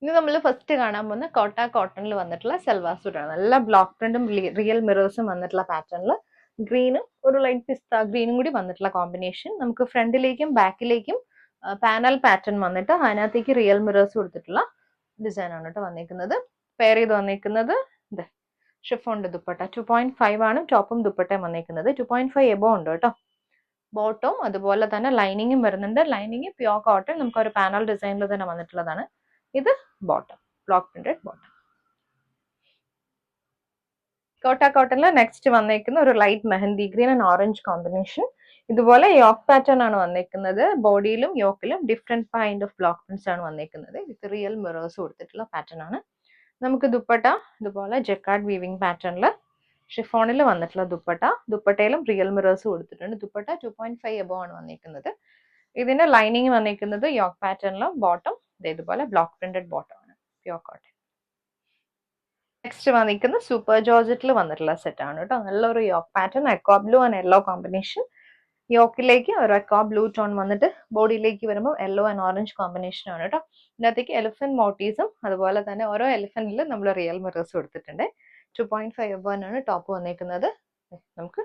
ഇനി നമ്മൾ ഫസ്റ്റ് കാണാൻ പോകുന്ന കോട്ട കോട്ടണിൽ വന്നിട്ടുള്ള സൽവാർ സൂട്ട് ആണ്. നല്ല ബ്ലോക്ക് പ്രിന്റും റിയൽ മിറേഴ്സും വന്നിട്ടുള്ള പാറ്റേണിൽ ഗ്രീനും ഒരു ലൈറ്റ് പിസ്ത ഗ്രീനും കൂടി വന്നിട്ടുള്ള കോമ്പിനേഷൻ. നമുക്ക് ഫ്രണ്ടിലേക്കും ബാക്കിലേക്കും പാനൽ പാറ്റേൺ വന്നിട്ട് അതിനകത്തേക്ക് റിയൽ മിറേഴ്സ് കൊടുത്തിട്ടുള്ള ഡിസൈൻ ആണ് കേട്ടോ വന്നിരിക്കുന്നത്. പെയർ ചെയ്ത് വന്നിരിക്കുന്നത് ഇത് ഷിഫോണിന്റെ ദുപ്പട്ട 2.5 ആണ് ടോപ്പും ദുപ്പട്ടയും വന്നിരിക്കുന്നത്. 2.5 എബോ ഉണ്ട് കേട്ടോ. ബോട്ടവും അതുപോലെ തന്നെ ലൈനിങ്ങും വരുന്നുണ്ട്. ലൈനിങ് പ്യോർ കോട്ടൺ, നമുക്ക് ഒരു പാനൽ ഡിസൈനിൽ തന്നെ വന്നിട്ടുള്ളതാണ്. ഇത് ബോട്ടം, ബ്ലോക്ക് പ്രിന്റഡ് ബോട്ടം. കോട്ട കോട്ടണിൽ നെക്സ്റ്റ് വന്നേക്കുന്ന ഒരു light mehendi green and orange combination. ഇതുപോലെ യോക്ക് പാറ്റേൺ ആണ് വന്നേക്കുന്നത്. ബോഡിയിലും യോക്കിലും different kind of block prints ആണ് വന്നേക്കുന്നത്. വിത്ത് റിയൽ മിറേഴ്സ് കൊടുത്തിട്ടുള്ള പാറ്റേൺ ആണ്. നമുക്ക് ദുപ്പട്ട ഇതുപോലെ ജക്കാർഡ് വീവിംഗ് പാറ്റേണിൽ ഷിഫോണിൽ വന്നിട്ടുള്ള ദുപ്പട്ട. ദുപ്പട്ടയിലും റിയൽ മിറേഴ്സ് കൊടുത്തിട്ടുണ്ട്. ദുപ്പട്ട 2.5 എബോ ആണ് വന്നിരിക്കുന്നത്. ഇതിന്റെ ലൈനിങ് വന്നിരിക്കുന്നത് യോക്ക് പാറ്റേണിലും ബോട്ടം ഇതുപോലെ ബ്ലോക്ക് പ്രിന്റഡ് ബോട്ടം ആണ്, പ്യോർ കോട്ടൺ. നെക്സ്റ്റ് വന്നിരിക്കുന്നത് സൂപ്പർ ജോർജറ്റിൽ വന്നിട്ടുള്ള സെറ്റ് ആണ് കേട്ടോ. നല്ലൊരു yoke pattern, aqua blue and yellow combination. യോക്കിലേക്ക് ഒരു അക്വാ ബ്ലൂ ടോൺ വന്നിട്ട് ബോഡിയിലേക്ക് വരുമ്പോൾ യെല്ലോ ആൻഡ് ഓറഞ്ച് കോമ്പിനേഷൻ ആണ് കേട്ടോ. ഇതിനകത്തേക്ക് എലിഫന്റ് മോട്ടീവ്സും അതുപോലെ തന്നെ ഓരോ എലിഫന്റിലും നമ്മൾ റിയൽ മിറേഴ്സ് കൊടുത്തിട്ടുണ്ട്. 2.5 എബോ ആണ് ടോപ്പ് വന്നിരിക്കുന്നത്. നമുക്ക്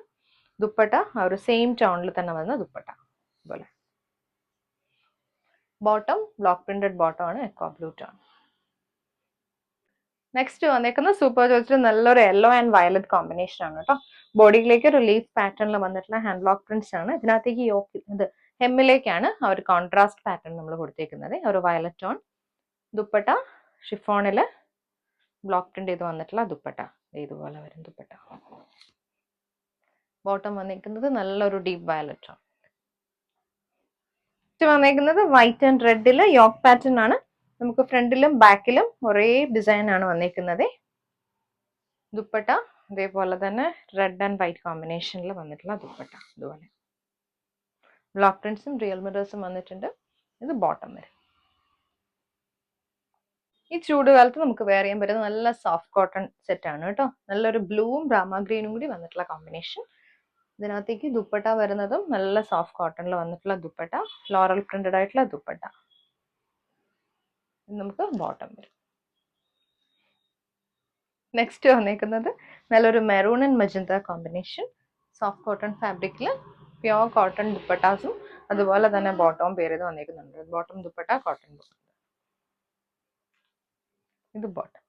ദുപ്പട്ട ആ ഒരു സെയിം ടോണിൽ തന്നെ വന്ന ദുപ്പട്ട അതുപോലെ. ബോട്ടം ബ്ലോക്ക് പ്രിന്റഡ് ബോട്ടം ആണ്, അക്വാ ബ്ലൂ ടോൺ. നെക്സ്റ്റ് വന്നേക്കുന്ന സൂപ്പർ ജോർജിൽ നല്ലൊരു യെല്ലോ ആൻഡ് വയലറ്റ് കോമ്പിനേഷൻ ആണ് കേട്ടോ. ബോഡിയിലേക്ക് ഒരു ലീഫ് പാറ്റേണിൽ വന്നിട്ടുള്ള ഹാൻഡ് ബ്ലോക്ക് പ്രിന്റ്സ് ആണ്. ഇതിനകത്തേക്ക് യോക്ക് ഇത് ഹെമ്മിലേക്കാണ് ആ ഒരു കോൺട്രാസ്റ്റ് പാറ്റേൺ നമ്മൾ കൊടുത്തേക്കുന്നത്, ഒരു വയലറ്റ് ടോൺ. ദുപ്പട്ട ഷിഫോണില് ബ്ലോക്ക് പ്രിന്റ് ചെയ്ത് വന്നിട്ടുള്ള ദുപ്പട്ട ഇതുപോലെ വരും ദുപ്പട്ട. ബോട്ടം വന്നിരിക്കുന്നത് നല്ലൊരു ഡീപ്പ് വയലറ്റ് ടോൺ. വന്നേക്കുന്നത് വൈറ്റ് ആൻഡ് റെഡില് യോക്ക് പാറ്റേൺ ആണ്. നമുക്ക് ഫ്രണ്ടിലും ബാക്കിലും ഒരേ ഡിസൈൻ ആണ് വന്നിരിക്കുന്നത്. ദുപ്പട്ട ഇതേപോലെ തന്നെ റെഡ് ആൻഡ് വൈറ്റ് കോമ്പിനേഷനിൽ വന്നിട്ടുള്ള ദുപ്പട്ട ഇതുപോലെ. ബ്ലോക്ക് പ്രിന്റ്സും റിയൽ മിറേഴ്സും വന്നിട്ടുണ്ട്. ഇത് ബോട്ടം വരെ. ഈ ചൂട് കാലത്ത് നമുക്ക് വെയർ ചെയ്യാൻ പറ്റുന്ന നല്ല സോഫ്റ്റ് കോട്ടൺ സെറ്റ് ആണ് കേട്ടോ. നല്ലൊരു ബ്ലൂവും ബ്രാമ ഗ്രീനും കൂടി വന്നിട്ടുള്ള കോമ്പിനേഷൻ. ഇതിനകത്തേക്ക് ദുപ്പട്ട വരുന്നതും നല്ല സോഫ്റ്റ് കോട്ടണിൽ വന്നിട്ടുള്ള ദുപ്പട്ട, ഫ്ലോറൽ പ്രിന്റഡ് ആയിട്ടുള്ള ദുപ്പട്ട. നമുക്ക് ബോട്ടം വരും. നെക്സ്റ്റ് വന്നേക്കുന്നത് നല്ലൊരു maroon and magenta combination. Soft cotton ഫാബ്രിക്കിൽ പ്യോർ കോട്ടൺ ദുപ്പട്ടാസും അതുപോലെ തന്നെ ബോട്ടവും പേര് ചെയ്ത് വന്നേക്കുന്നുണ്ട്. Bottom dupatta cotton bottom. ഇത് ബോട്ടം.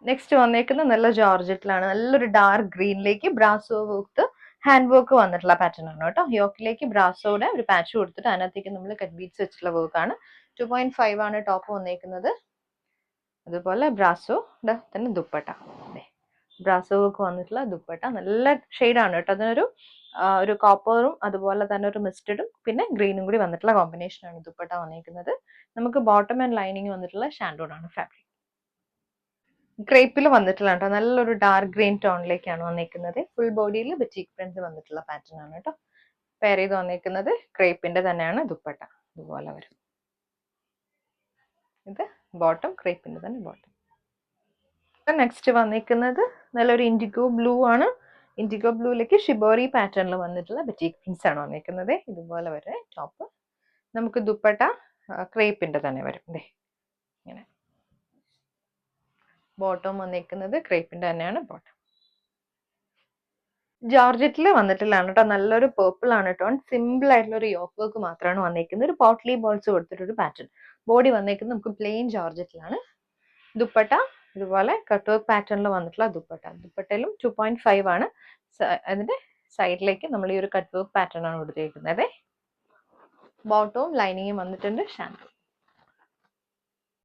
നെക്സ്റ്റ് വന്നേക്കുന്നത് നല്ല ജോർജറ്റിലാണ്. നല്ലൊരു ഡാർക്ക് ഗ്രീനിലേക്ക് ബ്രാസോ വർക്ക് ഹാൻഡ് വർക്ക് വന്നിട്ടുള്ള പാറ്റേൺ ആണ് കേട്ടോ. യോക്കിലേക്ക് ബ്രാസോയുടെ ഒരു പാച്ച് കൊടുത്തിട്ട് അതിനകത്തേക്ക് നമ്മൾ കട്ട് ബീഡ്സ് വെച്ചിട്ടുള്ള വർക്കാണ്. 2.5 ആണ് ടോപ്പ് വന്നേക്കുന്നത്. അതുപോലെ ബ്രാസോ തന്നെ ദുപ്പട്ട, ബ്രാസോ വർക്ക് വന്നിട്ടുള്ള ദുപ്പട്ട. നല്ല ഷെയ്ഡാണ് കേട്ടോ. അതിനൊരു കോപ്പറും അതുപോലെ തന്നെ ഒരു മിസ്റ്റഡും പിന്നെ ഗ്രീനും കൂടി വന്നിട്ടുള്ള കോമ്പിനേഷൻ ആണ് ദുപ്പട്ട വന്നിരിക്കുന്നത്. നമുക്ക് ബോട്ടം ആൻഡ് ലൈനിങ് വന്നിട്ടുള്ള ഷാൻഡോൺ ആണ് ഫാബ്രിക്. ക്രേപ്പിൽ വന്നിട്ടുള്ള കേട്ടോ. നല്ലൊരു ഡാർക്ക് ഗ്രീൻ ടോണിലേക്കാണ് വന്നിരിക്കുന്നത്. ഫുൾ ബോഡിയിൽ ബറ്റിക് പ്രിന്റ് വന്നിട്ടുള്ള പാറ്റേൺ ആണ് കേട്ടോ. പെയർ ചെയ്ത് വന്നിരിക്കുന്നത് ക്രേപ്പിന്റെ തന്നെയാണ് ദുപ്പട്ട ഇതുപോലെ വരും. ഇത് ബോട്ടം, ക്രേപ്പിന്റെ തന്നെ ബോട്ടം. നെക്സ്റ്റ് വന്നിരിക്കുന്നത് നല്ലൊരു ഇൻഡിഗോ ബ്ലൂ ആണ്. ഇൻഡിഗോ ബ്ലൂയിലേക്ക് ഷിബോറി പാറ്റേണിൽ വന്നിട്ടുള്ള ബറ്റിക് പ്രിന്റ്സ് ആണ് വന്നിരിക്കുന്നത്. ഇതുപോലെ വരെ ടോപ്പ്. നമുക്ക് ദുപ്പട്ട ക്രേപ്പിന്റെ തന്നെ വരും. ഇങ്ങനെ. ബോട്ടം വന്നിരിക്കുന്നത് ക്രേപ്പിന്റെ തന്നെയാണ് ബോട്ടം. ജോർജറ്റിൽ വന്നിട്ടുള്ളതാണ് കേട്ടോ. നല്ലൊരു പേർപ്പിൾ ആണ് കേട്ടോ. സിമ്പിൾ ആയിട്ടുള്ള ഒരു യോക്ക് വർക്ക് മാത്രമാണ് വന്നിരിക്കുന്നത്. ഒരു പോട്ട്ലി ബോൾസ് കൊടുത്തിട്ടൊരു പാറ്റേൺ. ബോഡി വന്നിരിക്കുന്നത് നമുക്ക് പ്ലെയിൻ ജോർജറ്റിലാണ്. ദുപ്പട്ട ഇതുപോലെ കട്ട് വർക്ക് പാറ്റേണിൽ വന്നിട്ടുള്ള ദുപ്പട്ട. ദുപ്പട്ടയിലും 2.5 ആണ്. അതിന്റെ സൈഡിലേക്ക് നമ്മൾ ഈ ഒരു കട്ട് വർക്ക് പാറ്റേൺ ആണ് കൊടുത്തിരിക്കുന്നത്. ബോട്ടവും ലൈനിങ്ങും വന്നിട്ടുണ്ട് ഷാൻഡോ.